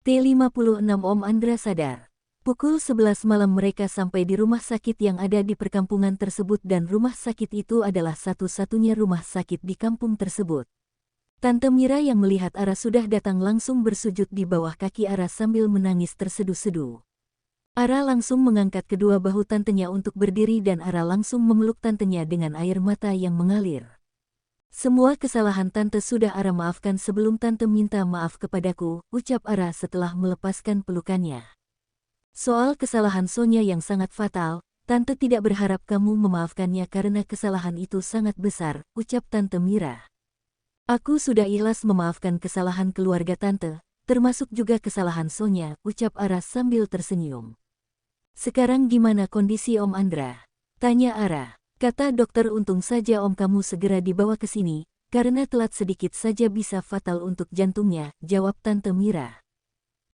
T56 Om Andra sadar. Pukul 11 malam mereka sampai di rumah sakit yang ada di perkampungan tersebut dan rumah sakit itu adalah satu-satunya rumah sakit di kampung tersebut. Tante Mira yang melihat Ara sudah datang langsung bersujud di bawah kaki Ara sambil menangis terseduh-seduh. Ara langsung mengangkat kedua bahu tantenya untuk berdiri dan Ara langsung memeluk tantenya dengan air mata yang mengalir. Semua kesalahan tante sudah Ara maafkan sebelum tante minta maaf kepadaku, ucap Ara setelah melepaskan pelukannya. Soal kesalahan Sonya yang sangat fatal, tante tidak berharap kamu memaafkannya karena kesalahan itu sangat besar, ucap tante Mira. Aku sudah ikhlas memaafkan kesalahan keluarga tante, termasuk juga kesalahan Sonya, ucap Ara sambil tersenyum. Sekarang gimana kondisi Om Andra? Tanya Ara. Kata dokter untung saja Om kamu segera dibawa ke sini, karena telat sedikit saja bisa fatal untuk jantungnya, jawab Tante Mira.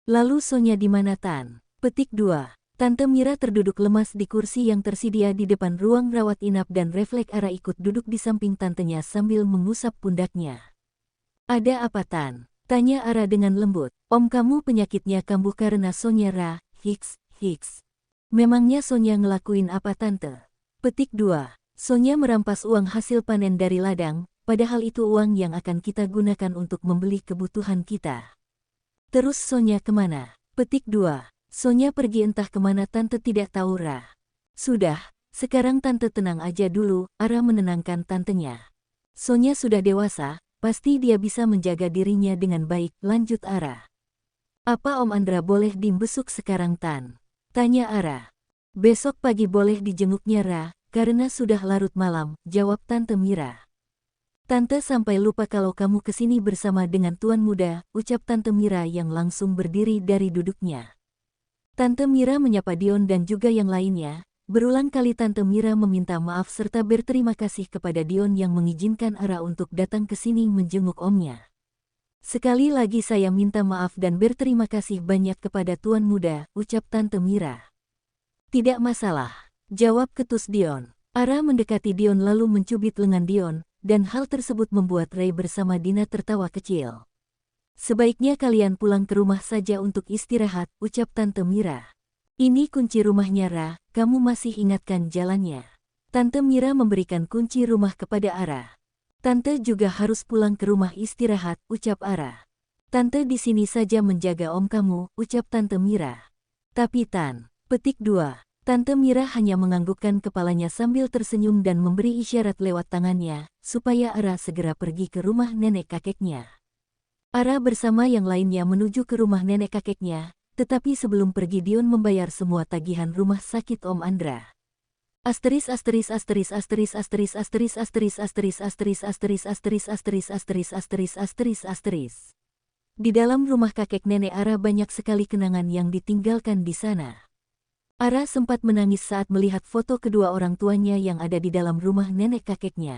Lalu Sonya di mana Tan? Petik 2. Tante Mira terduduk lemas di kursi yang tersedia di depan ruang rawat inap dan refleks Ara ikut duduk di samping tantenya sambil mengusap pundaknya. Ada apa Tan? Tanya Ara dengan lembut. Om kamu penyakitnya kambuh karena Sonya Ra, hiks. Memangnya Sonya ngelakuin apa Tante? Petik 2. Sonya merampas uang hasil panen dari ladang, padahal itu uang yang akan kita gunakan untuk membeli kebutuhan kita. Terus Sonya kemana? Petik 2. Sonya pergi entah kemana Tante tidak tahu Ra. Sudah, sekarang Tante tenang aja dulu, Ara menenangkan tantenya. Sonya sudah dewasa, pasti dia bisa menjaga dirinya dengan baik, lanjut Ara. Apa Om Andra boleh dimbesuk sekarang Tan? Tanya Ara. Besok pagi boleh dijenguknya Ra, karena sudah larut malam, jawab Tante Mira. Tante sampai lupa kalau kamu kesini bersama dengan Tuan Muda, ucap Tante Mira yang langsung berdiri dari duduknya. Tante Mira menyapa Dion dan juga yang lainnya, berulang kali Tante Mira meminta maaf serta berterima kasih kepada Dion yang mengizinkan Ara untuk datang ke sini menjenguk omnya. Sekali lagi saya minta maaf dan berterima kasih banyak kepada Tuan Muda, ucap Tante Mira. Tidak masalah, jawab ketus Dion. Ara mendekati Dion lalu mencubit lengan Dion, dan hal tersebut membuat Ray bersama Dina tertawa kecil. Sebaiknya kalian pulang ke rumah saja untuk istirahat, ucap Tante Mira. Ini kunci rumahnya Ra, kamu masih ingatkan jalannya. Tante Mira memberikan kunci rumah kepada Ara. Tante juga harus pulang ke rumah istirahat, ucap Ara. Tante di sini saja menjaga om kamu, ucap Tante Mira. Tapi Tan. Petik 2. Tante Mira hanya menganggukkan kepalanya sambil tersenyum dan memberi isyarat lewat tangannya, supaya Ara segera pergi ke rumah nenek kakeknya. Ara bersama yang lainnya menuju ke rumah nenek kakeknya, tetapi sebelum pergi Dion membayar semua tagihan rumah sakit Om Andra. Di dalam rumah kakek nenek Ara banyak sekali kenangan yang ditinggalkan di sana. Ara sempat menangis saat melihat foto kedua orang tuanya yang ada di dalam rumah nenek kakeknya.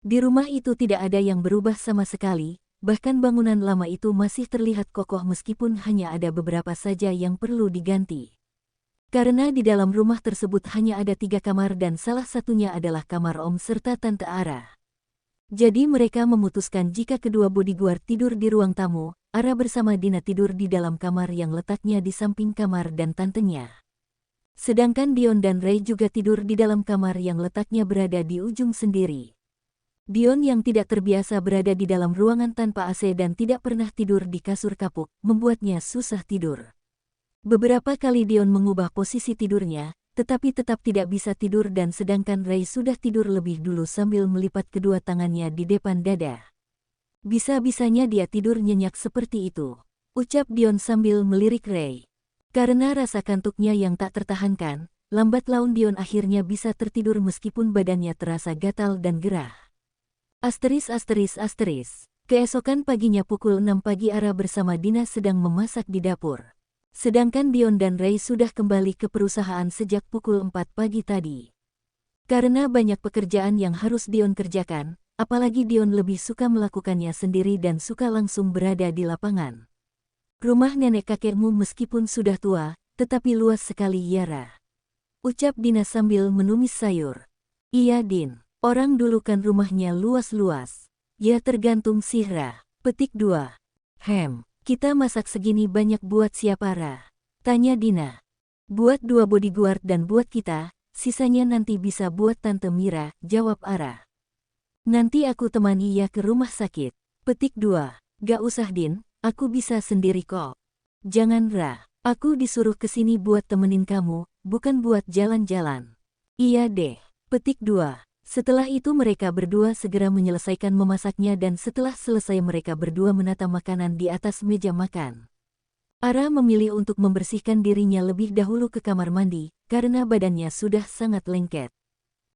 Di rumah itu tidak ada yang berubah sama sekali, bahkan bangunan lama itu masih terlihat kokoh meskipun hanya ada beberapa saja yang perlu diganti. Karena di dalam rumah tersebut hanya ada 3 kamar dan salah satunya adalah kamar Om serta Tante Ara. Jadi mereka memutuskan jika kedua bodyguard tidur di ruang tamu, Ara bersama Dina tidur di dalam kamar yang letaknya di samping kamar dan tantenya. Sedangkan Dion dan Ray juga tidur di dalam kamar yang letaknya berada di ujung sendiri. Dion yang tidak terbiasa berada di dalam ruangan tanpa AC dan tidak pernah tidur di kasur kapuk, membuatnya susah tidur. Beberapa kali Dion mengubah posisi tidurnya, tetapi tetap tidak bisa tidur dan sedangkan Ray sudah tidur lebih dulu sambil melipat kedua tangannya di depan dada. Bisa-bisanya dia tidur nyenyak seperti itu, ucap Dion sambil melirik Ray. Karena rasa kantuknya yang tak tertahankan, lambat laun Dion akhirnya bisa tertidur meskipun badannya terasa gatal dan gerah. Keesokan paginya pukul 6 pagi Ara bersama Dina sedang memasak di dapur. Sedangkan Dion dan Ray sudah kembali ke perusahaan sejak pukul 4 pagi tadi. Karena banyak pekerjaan yang harus Dion kerjakan, apalagi Dion lebih suka melakukannya sendiri dan suka langsung berada di lapangan. Rumah nenek kakekmu meskipun sudah tua, tetapi luas sekali ya Ra. Ucap Dina sambil menumis sayur. Iya Din, orang dulu kan rumahnya luas-luas. Ya tergantung sih Ra. Petik 2. Kita masak segini banyak buat siapa, Ra? Tanya Dina. Buat 2 bodyguard dan buat kita, sisanya nanti bisa buat Tante Mira, jawab Ara. Nanti aku temani ya ke rumah sakit. Petik 2. Gak usah Din, aku bisa sendiri kok. Jangan Ra, aku disuruh kesini buat temenin kamu, bukan buat jalan-jalan. Iya deh. Petik 2. Setelah itu mereka berdua segera menyelesaikan memasaknya dan setelah selesai mereka berdua menata makanan di atas meja makan. Ara memilih untuk membersihkan dirinya lebih dahulu ke kamar mandi, karena badannya sudah sangat lengket.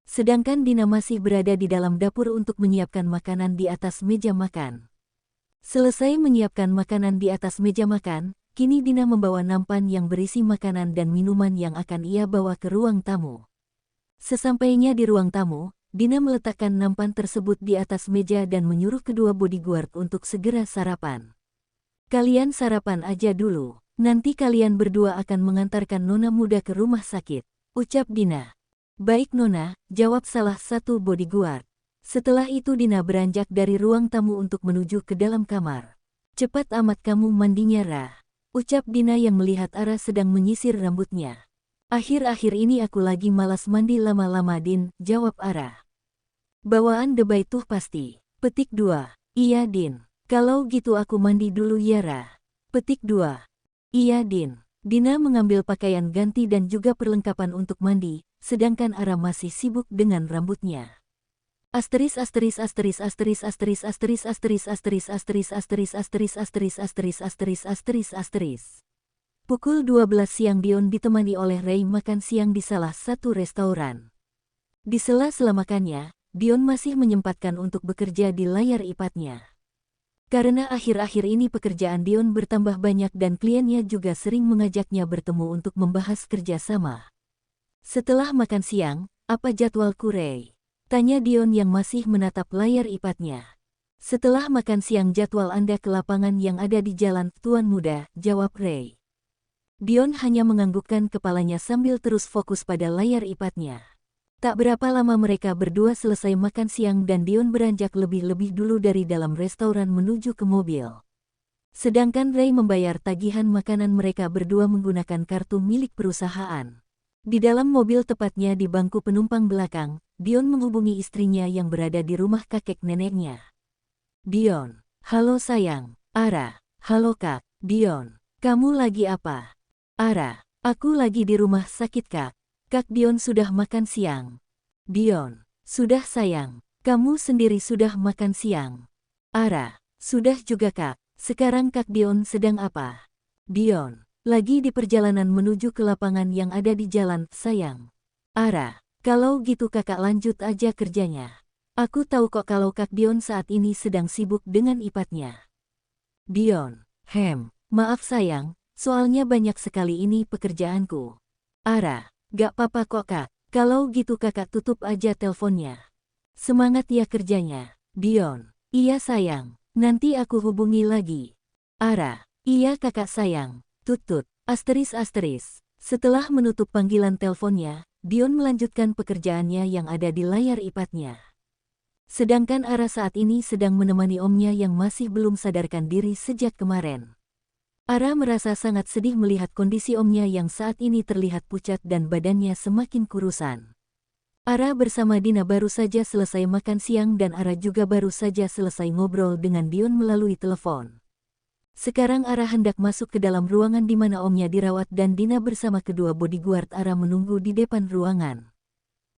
Sedangkan Dina masih berada di dalam dapur untuk menyiapkan makanan di atas meja makan. Selesai menyiapkan makanan di atas meja makan, kini Dina membawa nampan yang berisi makanan dan minuman yang akan ia bawa ke ruang tamu. Sesampainya di ruang tamu, Dina meletakkan nampan tersebut di atas meja dan menyuruh kedua bodyguard untuk segera sarapan. Kalian sarapan aja dulu, nanti kalian berdua akan mengantarkan Nona muda ke rumah sakit, ucap Dina. Baik Nona, jawab salah satu bodyguard. Setelah itu Dina beranjak dari ruang tamu untuk menuju ke dalam kamar. Cepat amat kamu mandinya Ra, ucap Dina yang melihat Ara sedang menyisir rambutnya. Akhir-akhir ini aku lagi malas mandi lama-lama Din, jawab Ara. Bawaan debay tuh pasti. Petik 2. Iya Din. Kalau gitu aku mandi dulu ya Ra. Petik 2. Iya Din. Dina mengambil pakaian ganti dan juga perlengkapan untuk mandi, sedangkan Ara masih sibuk dengan rambutnya. Asteris asteris asteris asteris asteris asteris asteris asteris asteris asteris asteris asteris asteris asteris asteris asteris. Pukul 12 siang Dion ditemani oleh Ray makan siang di salah satu restoran. Di sela-sela makannya, Dion masih menyempatkan untuk bekerja di layar iPad-nya. Karena akhir-akhir ini pekerjaan Dion bertambah banyak dan kliennya juga sering mengajaknya bertemu untuk membahas kerjasama. Setelah makan siang, apa jadwalku Ray? Tanya Dion yang masih menatap layar iPad-nya. Setelah makan siang jadwal Anda ke lapangan yang ada di Jalan Tuan Muda, jawab Ray. Dion hanya menganggukkan kepalanya sambil terus fokus pada layar iPad-nya. Tak berapa lama mereka berdua selesai makan siang dan Dion beranjak lebih-lebih dulu dari dalam restoran menuju ke mobil. Sedangkan Ray membayar tagihan makanan mereka berdua menggunakan kartu milik perusahaan. Di dalam mobil tepatnya di bangku penumpang belakang, Dion menghubungi istrinya yang berada di rumah kakek neneknya. Dion, halo sayang. Ara, halo kak. Dion, kamu lagi apa? Ara, aku lagi di rumah sakit kak. Kak Dion sudah makan siang. Dion, sudah sayang. Kamu sendiri sudah makan siang. Ara, sudah juga kak. Sekarang kak Dion sedang apa? Dion, lagi di perjalanan menuju ke lapangan yang ada di jalan, sayang. Ara, kalau gitu kakak lanjut aja kerjanya. Aku tahu kok kalau kak Dion saat ini sedang sibuk dengan iPad-nya. Dion, maaf sayang. Soalnya banyak sekali ini pekerjaanku. Ara, gak apa-apa kok kak, kalau gitu kakak tutup aja teleponnya. Semangat ya kerjanya. Dion, iya sayang, nanti aku hubungi lagi. Ara, iya kakak sayang, tutut, asteris asteris. Setelah menutup panggilan teleponnya, Dion melanjutkan pekerjaannya yang ada di layar iPad-nya. Sedangkan Ara saat ini sedang menemani omnya yang masih belum sadarkan diri sejak kemarin. Ara merasa sangat sedih melihat kondisi omnya yang saat ini terlihat pucat dan badannya semakin kurusan. Ara bersama Dina baru saja selesai makan siang dan Ara juga baru saja selesai ngobrol dengan Dion melalui telepon. Sekarang Ara hendak masuk ke dalam ruangan di mana omnya dirawat dan Dina bersama kedua bodyguard Ara menunggu di depan ruangan.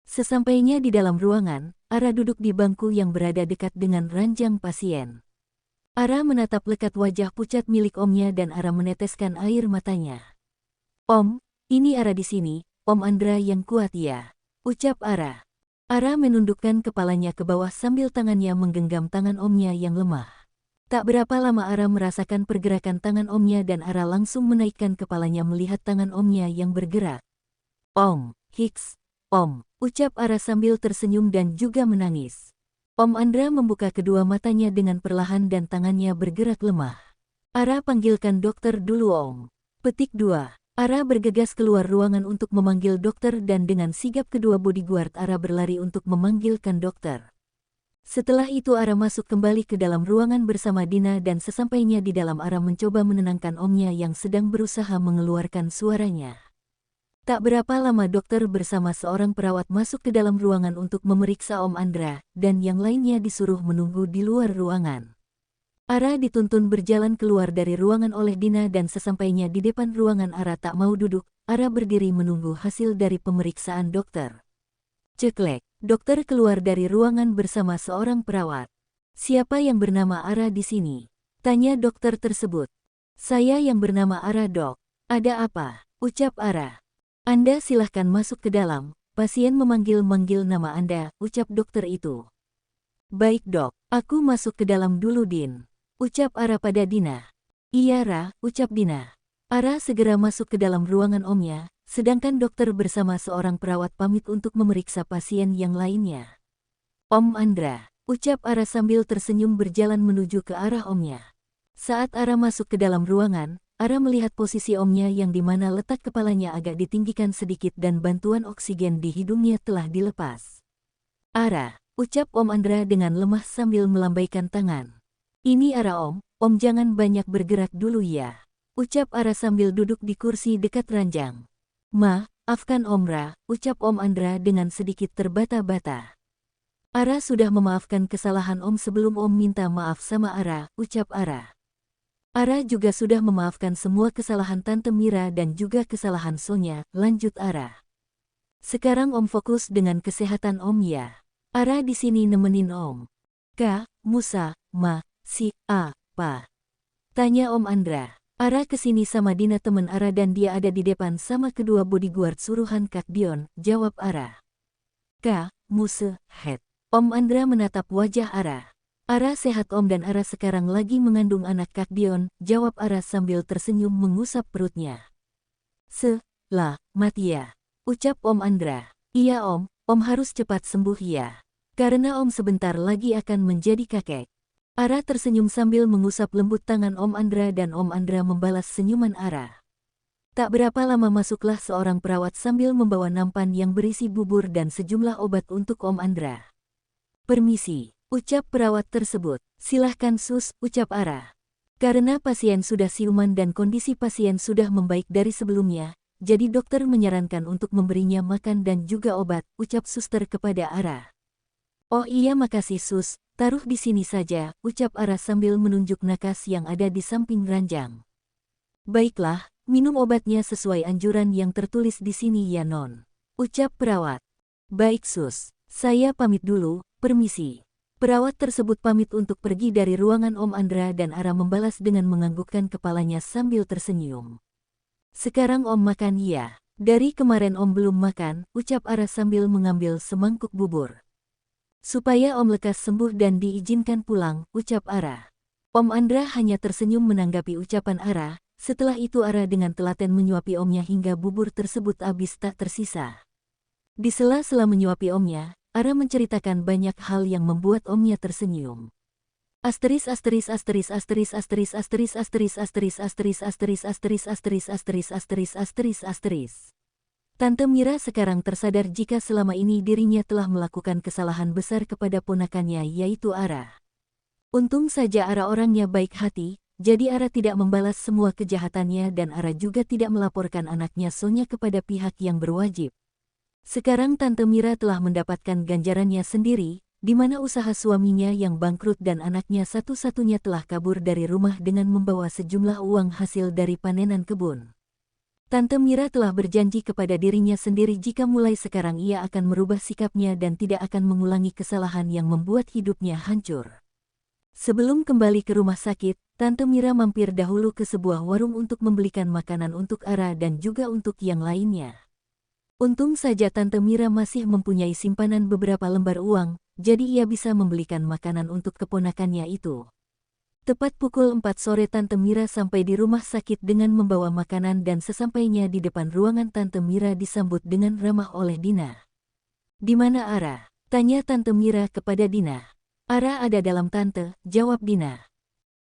Sesampainya di dalam ruangan, Ara duduk di bangku yang berada dekat dengan ranjang pasien. Ara menatap lekat wajah pucat milik omnya dan Ara meneteskan air matanya. Om, ini Ara di sini, Om Andra yang kuat ya, ucap Ara. Ara menundukkan kepalanya ke bawah sambil tangannya menggenggam tangan omnya yang lemah. Tak berapa lama Ara merasakan pergerakan tangan omnya dan Ara langsung menaikkan kepalanya melihat tangan omnya yang bergerak. Om, Hiks, Om, ucap Ara sambil tersenyum dan juga menangis. Om Andra membuka kedua matanya dengan perlahan dan tangannya bergerak lemah. Ara panggilkan dokter dulu Om. Petik 2. Ara bergegas keluar ruangan untuk memanggil dokter dan dengan sigap kedua bodyguard Ara berlari untuk memanggilkan dokter. Setelah itu Ara masuk kembali ke dalam ruangan bersama Dina dan sesampainya di dalam Ara mencoba menenangkan omnya yang sedang berusaha mengeluarkan suaranya. Tak berapa lama dokter bersama seorang perawat masuk ke dalam ruangan untuk memeriksa Om Andra, dan yang lainnya disuruh menunggu di luar ruangan. Ara dituntun berjalan keluar dari ruangan oleh Dina dan sesampainya di depan ruangan Ara tak mau duduk, Ara berdiri menunggu hasil dari pemeriksaan dokter. Ceklek, dokter keluar dari ruangan bersama seorang perawat. "Siapa yang bernama Ara di sini?" tanya dokter tersebut. "Saya yang bernama Ara, Dok." "Ada apa?" ucap Ara. "Anda silahkan masuk ke dalam, pasien memanggil-manggil nama Anda," ucap dokter itu. "Baik Dok, aku masuk ke dalam dulu Din," ucap Ara pada Dina. "Iya Ra," ucap Dina. Ara segera masuk ke dalam ruangan omnya, sedangkan dokter bersama seorang perawat pamit untuk memeriksa pasien yang lainnya. "Om Andra," ucap Ara sambil tersenyum berjalan menuju ke arah omnya. Saat Ara masuk ke dalam ruangan, Ara melihat posisi omnya yang di mana letak kepalanya agak ditinggikan sedikit dan bantuan oksigen di hidungnya telah dilepas. "Ara," ucap Om Andra dengan lemah sambil melambaikan tangan. "Ini Ara Om jangan banyak bergerak dulu ya," ucap Ara sambil duduk di kursi dekat ranjang. "Maafkan Om Ra," ucap Om Andra dengan sedikit terbata-bata. "Ara sudah memaafkan kesalahan Om sebelum Om minta maaf sama Ara," ucap Ara. "Ara juga sudah memaafkan semua kesalahan Tante Mira dan juga kesalahan Sonya," lanjut Ara. "Sekarang Om fokus dengan kesehatan Om ya. Ara di sini nemenin Om." Musa, apa?" tanya Om Andra. "Ara kesini sama Dina temen Ara dan dia ada di depan sama kedua bodyguard suruhan Kak Dion," jawab Ara. Musa, head. Om Andra menatap wajah Ara. "Ara sehat Om dan Ara sekarang lagi mengandung anak Kak Dion," jawab Ara sambil tersenyum mengusap perutnya. "Selamat ya," ucap Om Andra. "Iya Om harus cepat sembuh ya. Karena Om sebentar lagi akan menjadi kakek." Ara tersenyum sambil mengusap lembut tangan Om Andra dan Om Andra membalas senyuman Ara. Tak berapa lama masuklah seorang perawat sambil membawa nampan yang berisi bubur dan sejumlah obat untuk Om Andra. "Permisi," ucap perawat tersebut. "Silahkan Sus," ucap Ara. Karena pasien sudah siuman dan kondisi pasien sudah membaik dari sebelumnya, jadi dokter menyarankan untuk memberinya makan dan juga obat, ucap suster kepada Ara. "Oh iya makasih Sus, taruh di sini saja," ucap Ara sambil menunjuk nakas yang ada di samping ranjang. "Baiklah, minum obatnya sesuai anjuran yang tertulis di sini ya Non," ucap perawat. "Baik Sus, saya pamit dulu, permisi." Perawat tersebut pamit untuk pergi dari ruangan Om Andra dan Ara membalas dengan menganggukkan kepalanya sambil tersenyum. "Sekarang Om makan ya. Dari kemarin Om belum makan," ucap Ara sambil mengambil semangkuk bubur. "Supaya Om lekas sembuh dan diizinkan pulang," ucap Ara. Om Andra hanya tersenyum menanggapi ucapan Ara, setelah itu Ara dengan telaten menyuapi omnya hingga bubur tersebut habis tak tersisa. Di sela-sela menyuapi omnya, Ara menceritakan banyak hal yang membuat omnya tersenyum. Asteris asteris asteris asteris asteris asteris asteris asteris asteris asteris asteris asteris asteris asteris asteris asteris. Tante Mira sekarang tersadar jika selama ini dirinya telah melakukan kesalahan besar kepada ponakannya yaitu Ara. Untung saja Ara orangnya baik hati, jadi Ara tidak membalas semua kejahatannya dan Ara juga tidak melaporkan anaknya Sonya kepada pihak yang berwajib. Sekarang Tante Mira telah mendapatkan ganjarannya sendiri, di mana usaha suaminya yang bangkrut dan anaknya satu-satunya telah kabur dari rumah dengan membawa sejumlah uang hasil dari panenan kebun. Tante Mira telah berjanji kepada dirinya sendiri jika mulai sekarang ia akan merubah sikapnya dan tidak akan mengulangi kesalahan yang membuat hidupnya hancur. Sebelum kembali ke rumah sakit, Tante Mira mampir dahulu ke sebuah warung untuk membelikan makanan untuk Ara dan juga untuk yang lainnya. Untung saja Tante Mira masih mempunyai simpanan beberapa lembar uang, jadi ia bisa membelikan makanan untuk keponakannya itu. Tepat pukul 4 sore Tante Mira sampai di rumah sakit dengan membawa makanan dan sesampainya di depan ruangan Tante Mira disambut dengan ramah oleh Dina. "Di mana Ara?" tanya Tante Mira kepada Dina. "Ara ada dalam Tante," jawab Dina.